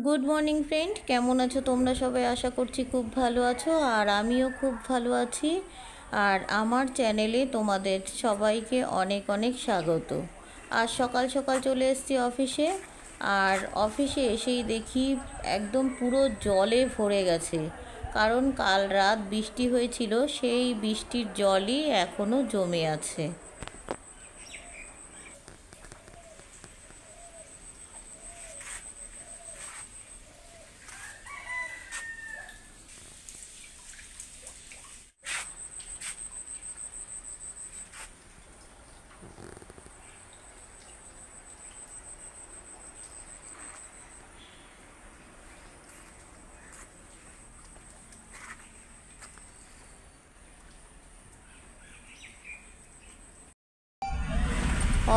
Good morning friend, কেমন আছো তোমরা সবাই? আশা করছি খুব ভালো আছো, আর আমিও খুব ভালো আছি। আর আমার চ্যানেলে তোমাদের সবাইকে অনেক অনেক স্বাগত। আজ সকাল সকাল চলে এসেছি অফিসে, আর অফিসে এসেই দেখি একদম পুরো জলে ভরে গেছে। কারণ কাল রাত বৃষ্টি হয়েছিল, সেই বৃষ্টির জলই এখনও জমে আছে।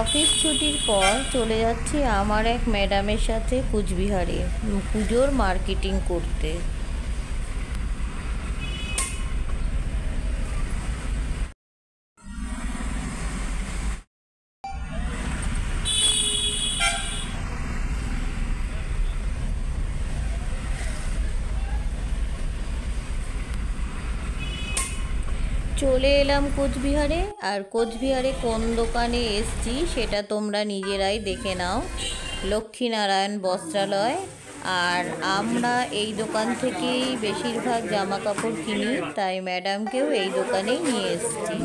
অফিস ছুটির পর চলে যাচ্ছি আমার এক ম্যাডামের সাথে কুচবিহারে পুজোর মার্কেটিং করতে। চলে এলাম কোচবিহারে, আর কোচবিহারে কোন দোকানে এসছি সেটা তোমরা নিজেরাই দেখে নাও। লক্ষ্মীনারায়ণ বস্ত্রালয়। আর আমরা এই দোকান থেকেই বেশিরভাগ জামা কাপড় কিনি, তাই ম্যাডামকেও এই দোকানেই নিয়ে এসছি।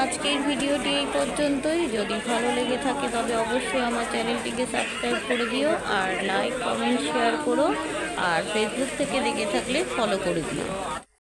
আজকের ভিডিওটি এই পর্যন্তই। যদি ভালো লেগে থাকে তবে অবশ্যই আমার চ্যানেলটিকে সাবস্ক্রাইব করে দিও, আর লাইক কমেন্ট শেয়ার করো, আর ফেসবুক থেকে দেখে থাকলে ফলো করে দিও।